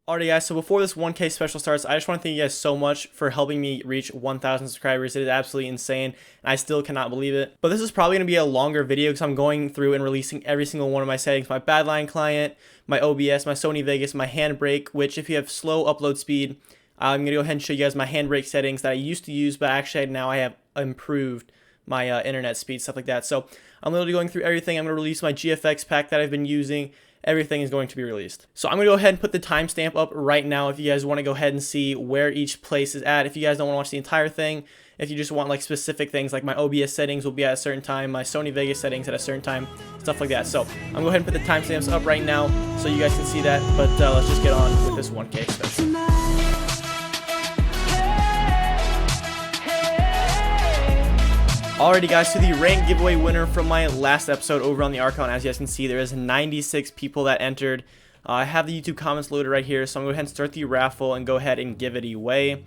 Alright guys, so before this 1K special starts, I just want to thank you guys so much for helping me reach 1,000 subscribers. It is absolutely insane, and I still cannot believe it. But this is probably going to be a longer video because I'm going through and releasing every single one of my settings. My Badline client, my OBS, my Sony Vegas, my handbrake, which if you have slow upload speed, I'm going to go ahead and show you guys my handbrake settings that I used to use, but actually now I have improved my internet speed, stuff like that. So I'm literally going through everything. I'm going to release my GFX pack that I've been using. Everything is going to be released. So I'm going to go ahead and put the timestamp up right now if you guys want to go ahead and see where each place is at. If you guys don't want to watch the entire thing, if you just want like specific things, like my OBS settings will be at a certain time, my Sony Vegas settings at a certain time, stuff like that. So I'm going to go ahead and put the timestamps up right now so you guys can see that. But let's just get on with this 1K special. Alrighty guys, so the rank giveaway winner from my last episode over on the Archon, as you guys can see, there is 96 people that entered. I have the YouTube comments loaded right here, so I'm going to go ahead and start the raffle and go ahead and give it away.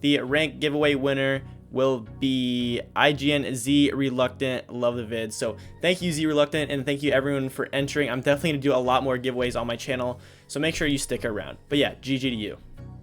The rank giveaway winner will be IGN Z Reluctant. Love the vid. So thank you Z Reluctant, and thank you everyone for entering. I'm definitely going to do a lot more giveaways on my channel, so make sure you stick around. But yeah, GG to you.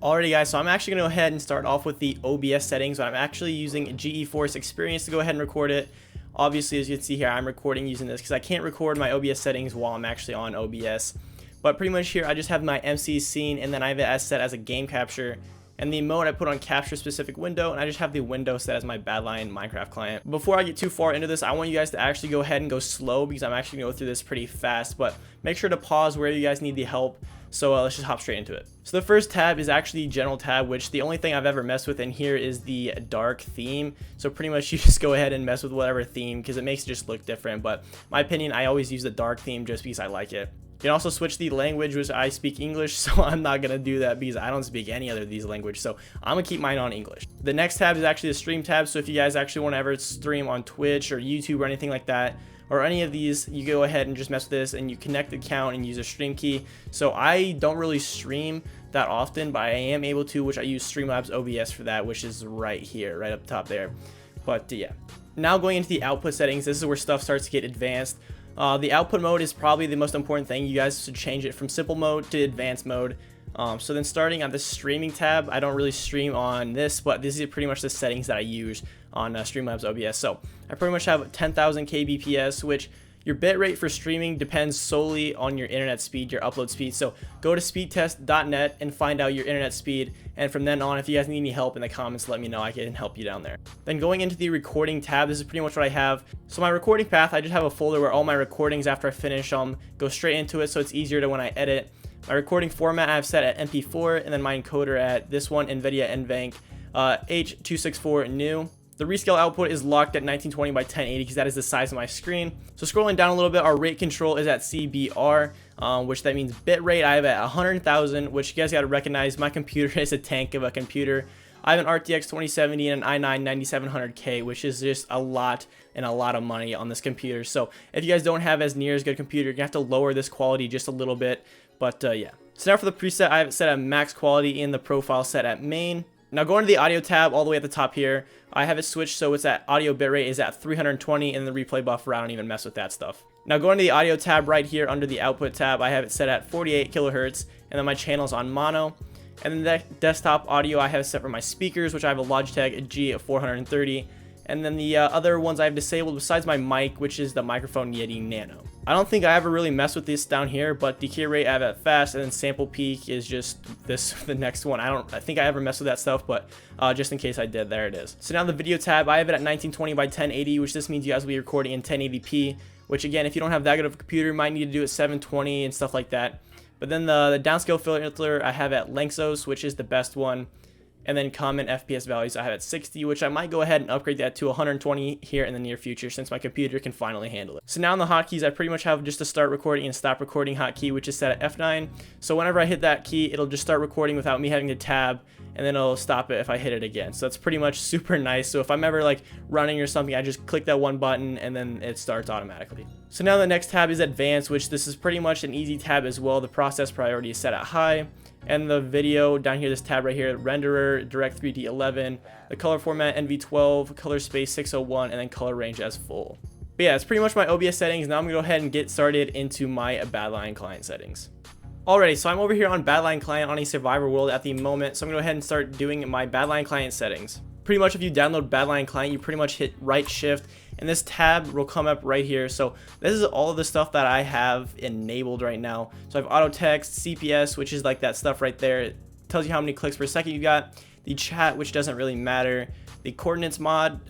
Alrighty guys, so I'm actually going to go ahead and start off with the OBS settings. I'm actually using GeForce Experience to go ahead and record it. Obviously, as you can see here, I'm recording using this because I can't record my OBS settings while I'm actually on OBS. But pretty much here, I just have my MC scene, and then I have it as set as a game capture. And the mode I put on capture specific window, and I just have the window set as my Badline Minecraft client. Before I get too far into this, I want you guys to actually go ahead and go slow because I'm actually going to go through this pretty fast. But make sure to pause where you guys need the help. So let's just hop straight into it. So the first tab is actually the general tab, which the only thing I've ever messed with in here is the dark theme. So pretty much you just go ahead and mess with whatever theme because it makes it just look different. But my opinion, I always use the dark theme just because I like it. You can also switch the language, which I speak English, so I'm not going to do that because I don't speak any other of these languages. So I'm going to keep mine on English. The next tab is actually the stream tab. So if you guys actually want to ever stream on Twitch or YouTube or anything like that, or any of these, you go ahead and just mess with this and you connect the account and use a stream key. So I don't really stream that often, but I am able to, which I use Streamlabs OBS for that, which is right here, right up top there. But yeah, now going into the output settings, this is where stuff starts to get advanced. The output mode is probably the most important thing. You guys should change it from simple mode to advanced mode. So then starting on the streaming tab, I don't really stream on this, but this is pretty much the settings that I use on Streamlabs OBS. So I pretty much have 10,000 kbps, which your bitrate for streaming depends solely on your internet speed, your upload speed. So go to speedtest.net and find out your internet speed. And from then on, if you guys need any help in the comments, let me know. I can help you down there. Then going into the recording tab, this is pretty much what I have. So my recording path, I just have a folder where all my recordings after I finish go straight into it. So it's easier to when I edit. My recording format I have set at MP4, and then my encoder at this one, nvidia nvenc H264 new. The rescale output is locked at 1920 by 1080 because that is the size of my screen. So scrolling down a little bit, our rate control is at CBR, which that means bit rate I have at 100,000, which you guys got to recognize my computer is a tank of a computer. I have an RTX 2070 and an i9 9700K, which is just a lot and a lot of money on this computer. So if you guys don't have as near as good computer, you're going to have to lower this quality just a little bit. But yeah. So now for the preset, I have it set at max quality in the profile set at main. Now going to the audio tab all the way at the top here, I have it switched so it's at audio bitrate is at 320, and the replay buffer, I don't even mess with that stuff. Now going to the audio tab right here under the output tab, I have it set at 48 kilohertz, and then my channel's on mono. And then the desktop audio I have set for my speakers, which I have a Logitech G430. And then the other ones I have disabled besides my mic, which is the microphone Yeti Nano. I don't think I ever really mess with this down here, but decay rate I have at fast, and then sample peak is just the next one. I think I ever mess with that stuff, but just in case I did, there it is. So now the video tab, I have it at 1920 by 1080, which this means you guys will be recording in 1080p, which again, if you don't have that good of a computer, you might need to do it 720 and stuff like that. But then the downscale filter I have at Lanxos, which is the best one. And then common FPS values I have at 60, which I might go ahead and upgrade that to 120 here in the near future since my computer can finally handle it. So now in the hotkeys, I pretty much have just a start recording and stop recording hotkey, which is set at F9. So whenever I hit that key, it'll just start recording without me having to tab, and then it'll stop it if I hit it again. So that's pretty much super nice. So if I'm ever like running or something, I just click that one button and then it starts automatically. So now the next tab is advanced, which this is pretty much an easy tab as well. The process priority is set at high. And the video down here, this tab right here, renderer, direct 3D 11, the color format NV12, color space 601, and then color range as full. But yeah, that's pretty much my OBS settings. Now I'm gonna go ahead and get started into my Badline client settings. Alrighty, so I'm over here on Badline Client on a Survivor world at the moment, so I'm going to go ahead and start doing my Badline Client settings. Pretty much if you download Badline Client, you pretty much hit right shift, and this tab will come up right here. So this is all of the stuff that I have enabled right now. So I have auto text, CPS, which is like that stuff right there. It tells you how many clicks per second you got. The chat, which doesn't really matter. The coordinates mod,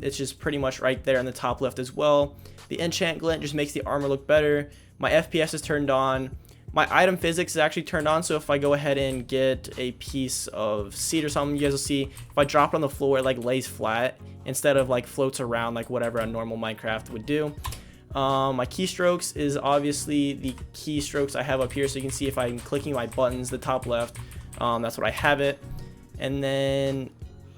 it's just pretty much right there in the top left as well. The enchant glint just makes the armor look better. My FPS is turned on. My item physics is actually turned on, so if I go ahead and get a piece of seed or something, you guys will see if I drop it on the floor, it like lays flat instead of like floats around like whatever a normal Minecraft would do. My keystrokes is obviously the keystrokes I have up here, so you can see if I'm clicking my buttons, the top left, that's what I have it. And then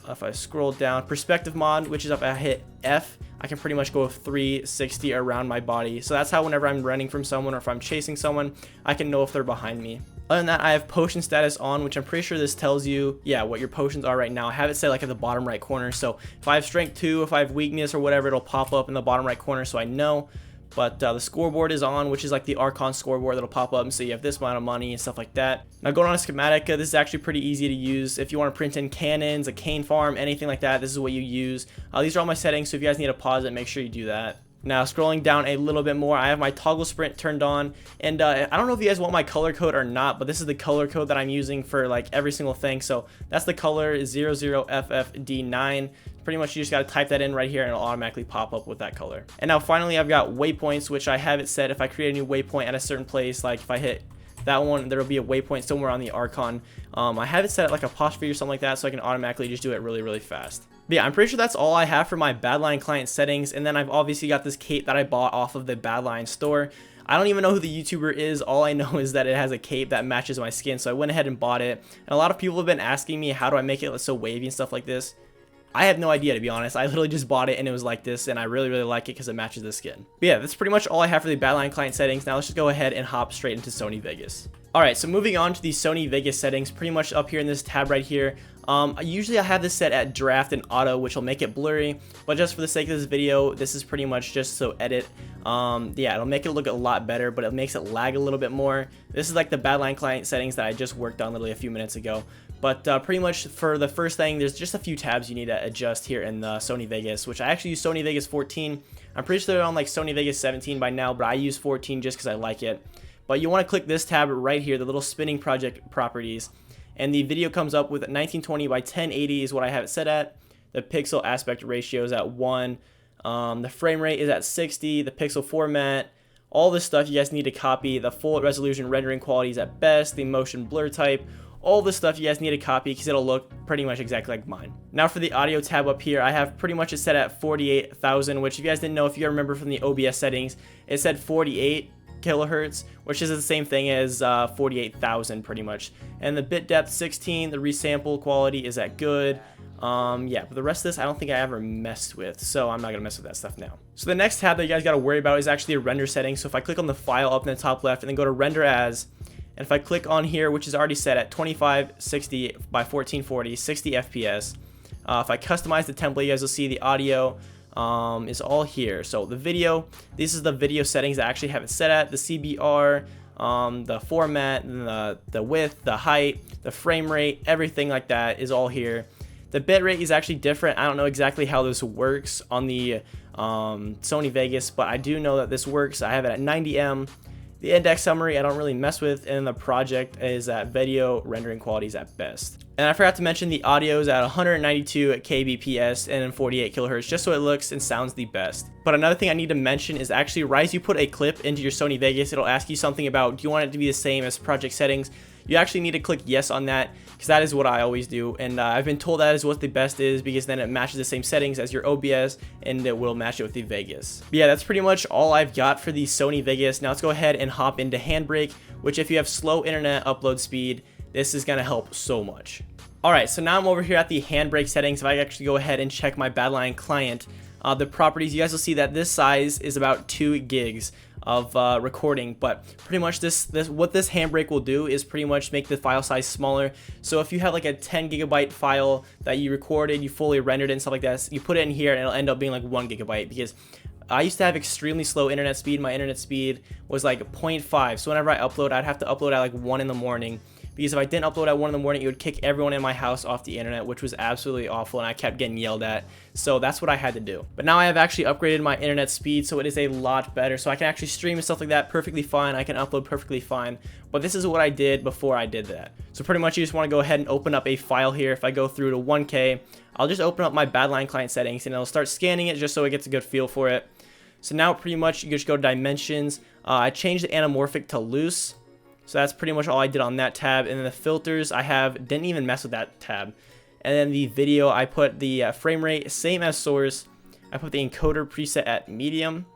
if I scroll down, perspective mod, which is if I hit F, I can pretty much go 360 around my body. So that's how whenever I'm running from someone or if I'm chasing someone, I can know if they're behind me. Other than that, I have potion status on, which I'm pretty sure this tells you, yeah, what your potions are right now. I have it set like at the bottom right corner. So if I have strength 2, if I have weakness or whatever, it'll pop up in the bottom right corner so I know. But the scoreboard is on, which is like the Archon scoreboard that'll pop up and say you have this amount of money and stuff like that. Now going on a schematic, this is actually pretty easy to use. If you want to print in cannons, a cane farm, anything like that, this is what you use. These are all my settings, so if you guys need to pause it, make sure you do that. Now scrolling down a little bit more, I have my toggle sprint turned on, and I don't know if you guys want my color code or not, but this is the color code that I'm using for like every single thing. So that's the color 00FFD9. Pretty much you just got to type that in right here and it'll automatically pop up with that color. And now finally I've got waypoints, which I have it set if I create a new waypoint at a certain place, like if I hit that one, there will be a waypoint somewhere on the Archon. I have it set at like apostrophe or something like that, so I can automatically just do it really fast. But yeah, I'm pretty sure that's all I have for my Badline client settings. And then I've obviously got this cape that I bought off of the Badline store. I don't even know who the YouTuber is. All I know is that it has a cape that matches my skin, so I went ahead and bought it. And a lot of people have been asking me, how do I make it so wavy and stuff like this? I have no idea, to be honest. I literally just bought it and it was like this, and I really like it because it matches the skin. But yeah, that's pretty much all I have for the Badline client settings. Now let's just go ahead and hop straight into Sony Vegas. Alright, so moving on to the Sony Vegas settings, pretty much up here in this tab right here. Usually I have this set at draft and auto, which will make it blurry, but just for the sake of this video, this is pretty much just so edit. Yeah, it'll make it look a lot better, but it makes it lag a little bit more. This is like the Badline client settings that I just worked on literally a few minutes ago. But pretty much for the first thing, there's just a few tabs you need to adjust here in the Sony Vegas, which I actually use Sony Vegas 14. I'm pretty sure they're on like Sony Vegas 17 by now, but I use 14 just because I like it. But you want to click this tab right here, the little spinning project properties, and the video comes up with 1920 by 1080 is what I have it set at. The pixel aspect ratio is at 1. The frame rate is at 60. The pixel format, all this stuff you guys need to copy. The full resolution rendering quality is at best. The motion blur type, all this stuff you guys need to copy because it'll look pretty much exactly like mine. Now for the audio tab up here, I have pretty much it set at 48,000, which if you guys didn't know, if you remember from the OBS settings, it said 48 kilohertz, which is the same thing as 48,000 pretty much. And the bit depth 16, the resample quality is at good. Yeah, but the rest of this I don't think I ever messed with, so I'm not gonna mess with that stuff now. So the next tab that you guys gotta worry about is actually a render setting. So if I click on the file up in the top left and then go to render as, and if I click on here, which is already set at 2560 by 1440, 60 FPS, if I customize the template, you guys will see the audio is all here. So the video, this is the video settings that I actually have it set at, the CBR, the format, the width, the height, the frame rate, everything like that is all here. The bitrate is actually different. I don't know exactly how this works on the Sony Vegas, but I do know that this works. I have it at 90M. The index summary I don't really mess with, and the project is at video rendering quality is at best. And I forgot to mention the audio is at 192 kbps and 48 kilohertz, just so it looks and sounds the best. But another thing I need to mention is actually right as you put a clip into your Sony Vegas, it'll ask you something about, do you want it to be the same as project settings? You actually need to click yes on that, because that is what I always do, and I've been told that is what the best is, because then it matches the same settings as your OBS and it will match it with the Vegas. But yeah, that's pretty much all I've got for the Sony Vegas. Now let's go ahead and hop into Handbrake, which if you have slow internet upload speed, this is going to help so much. Alright, so now I'm over here at the Handbrake settings. If I actually go ahead and check my Badline client, the properties, you guys will see that this size is about 2 gigs of recording, but pretty much what this Handbrake will do is pretty much make the file size smaller. So if you have like a 10 gigabyte file that you recorded, you fully rendered it and stuff like that, you put it in here and it'll end up being like 1 gigabyte, because I used to have extremely slow internet speed. My internet speed was like 0.5. So whenever I upload, I'd have to upload at like 1 in the morning. Because if I didn't upload at 1 in the morning, it would kick everyone in my house off the internet, which was absolutely awful, and I kept getting yelled at. So that's what I had to do. But now I have actually upgraded my internet speed, so it is a lot better. So I can actually stream and stuff like that perfectly fine. I can upload perfectly fine. But this is what I did before I did that. So pretty much you just want to go ahead and open up a file here. If I go through to 1K, I'll just open up my Badline client settings, and it'll start scanning it just so it gets a good feel for it. So now pretty much you just go to dimensions. I changed the anamorphic to loose. So that's pretty much all I did on that tab. And then the filters didn't even mess with that tab. And then the video, I put the frame rate same as source. I put the encoder preset at medium,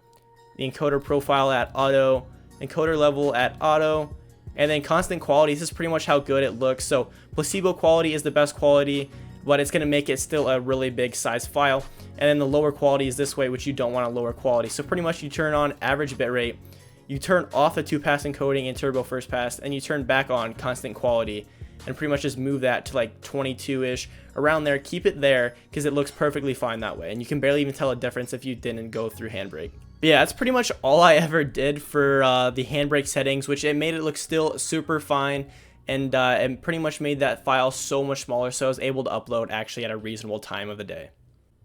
the encoder profile at auto, encoder level at auto, and then constant quality. This is pretty much how good it looks. So placebo quality is the best quality, but it's going to make it still a really big size file. And then the lower quality is this way, which you don't want a lower quality. So pretty much you turn on average bitrate, you turn off the 2-pass encoding and turbo first pass, and you turn back on constant quality, and pretty much just move that to like 22-ish, around there. Keep it there because it looks perfectly fine that way, and you can barely even tell a difference if you didn't go through Handbrake. But yeah, that's pretty much all I ever did for the Handbrake settings, which it made it look still super fine, and pretty much made that file so much smaller, so I was able to upload actually at a reasonable time of the day.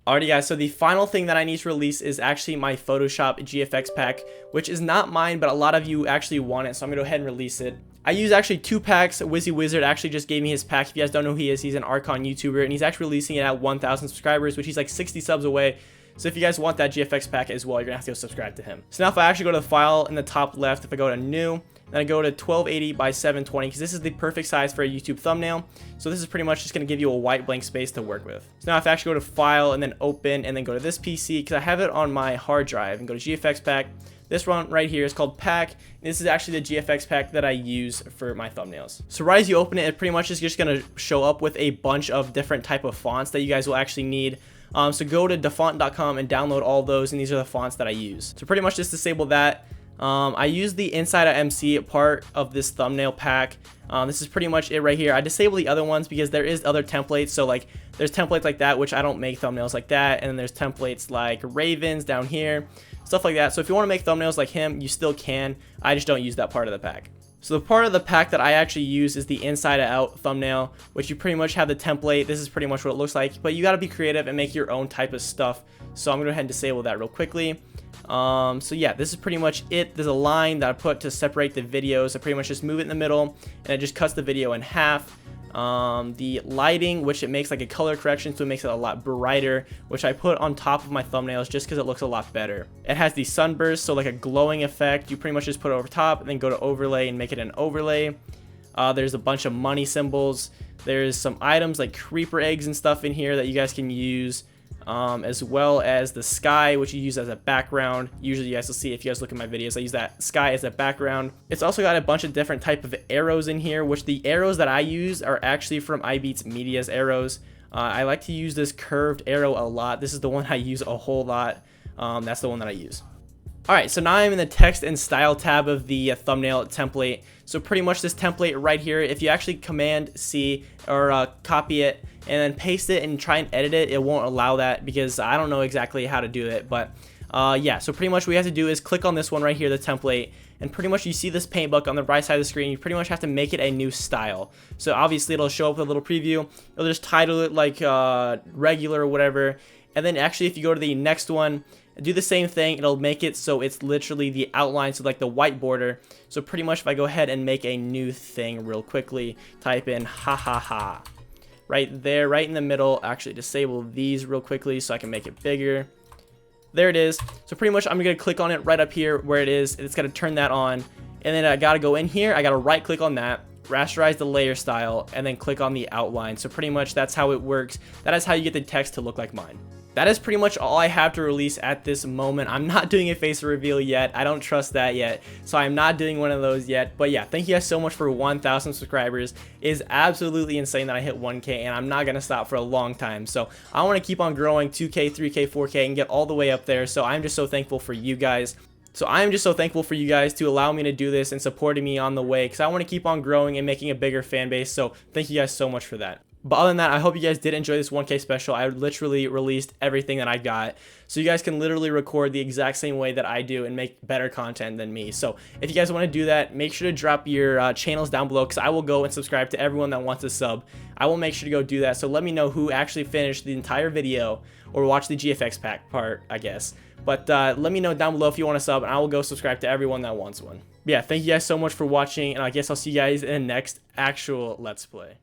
Alrighty guys, so the final thing that I need to release is actually my Photoshop GFX pack, which is not mine, but a lot of you actually want it, so I'm going to go ahead and release it. I use actually 2 packs. Wizzy Wizard actually just gave me his pack. If you guys don't know who he is, he's an Archon YouTuber, and he's actually releasing it at 1,000 subscribers, which he's like 60 subs away. So if you guys want that GFX pack as well, you're going to have to go subscribe to him. So now if I actually go to the file in the top left, if I go to new, then I go to 1280 by 720 because this is the perfect size for a YouTube thumbnail. So this is pretty much just going to give you a white blank space to work with. So now if I actually go to file and then open and then go to this PC, because I have it on my hard drive, and go to GFX pack. This one right here is called pack. This is actually the GFX pack that I use for my thumbnails. So right as you open it, it pretty much is just going to show up with a bunch of different type of fonts that you guys will actually need. So go to defont.com and download all those, and these are the fonts that I use. So pretty much just disable that. I use the inside of MC part of this thumbnail pack. This is pretty much it right here. I disable the other ones because there is other templates. So like there's templates like that, which I don't make thumbnails like that. And then there's templates like Ravens down here, stuff like that. So if you want to make thumbnails like him, you still can. I just don't use that part of the pack. So the part of the pack that I actually use is the inside out thumbnail, which you pretty much have the template. This is pretty much what it looks like, but you got to be creative and make your own type of stuff. So I'm going to go ahead and disable that real quickly. So yeah, this is pretty much it. There's a line that I put to separate the videos. I pretty much just move it in the middle, and it just cuts the video in half. The lighting, which it makes like a color correction, so it makes it a lot brighter, which I put on top of my thumbnails just because it looks a lot better. It has the sunburst, so like a glowing effect. You pretty much just put it over top and then go to overlay and make it an overlay. There's a bunch of money symbols. There's some items like creeper eggs and stuff in here that you guys can use. As well as the sky, which you use as a background. Usually you guys will see if you guys look at my videos, I use that sky as a background. It's also got a bunch of different type of arrows in here, which the arrows that I use are actually from iBeats Media's arrows. I like to use this curved arrow a lot. This is the one I use a whole lot. That's the one that I use. Alright, so now I'm in the text and style tab of the thumbnail template. So pretty much this template right here, if you actually Command C or copy it and then paste it and try and edit it, it won't allow that because I don't know exactly how to do it. But yeah, so pretty much what we have to do is click on this one right here, the template, and pretty much you see this paint bucket on the right side of the screen. You pretty much have to make it a new style. So obviously it'll show up with a little preview. It'll just title it like regular or whatever. And then actually if you go to the next one, do the same thing. It'll make it so it's literally the outline, so like the white border. So pretty much if I go ahead and make a new thing real quickly, type in ha ha ha right there, right in the middle. Actually disable these real quickly so I can make it bigger. There it is. So pretty much I'm gonna click on it right up here where it is. It's gonna turn that on, and then I gotta go in here. I gotta right click on that, rasterize the layer style, and then click on the outline. So pretty much that's how it works. That is how you get the text to look like mine. That is pretty much all I have to release at this moment. I'm not doing a face reveal yet. I don't trust that yet. So I'm not doing one of those yet. But yeah, thank you guys so much for 1,000 subscribers. It is absolutely insane that I hit 1K, and I'm not going to stop for a long time. So I want to keep on growing 2K, 3K, 4K, and get all the way up there. So I'm just so thankful for you guys. So I am just so thankful for you guys to allow me to do this and supporting me on the way, because I want to keep on growing and making a bigger fan base. So thank you guys so much for that. But other than that, I hope you guys did enjoy this 1K special. I literally released everything that I got, so you guys can literally record the exact same way that I do and make better content than me. So if you guys want to do that, make sure to drop your channels down below, because I will go and subscribe to everyone that wants to sub. I will make sure to go do that. So let me know who actually finished the entire video or watch the GFX pack part, I guess. But let me know down below if you want to sub, and I will go subscribe to everyone that wants one. But yeah, thank you guys so much for watching, and I guess I'll see you guys in the next actual Let's Play.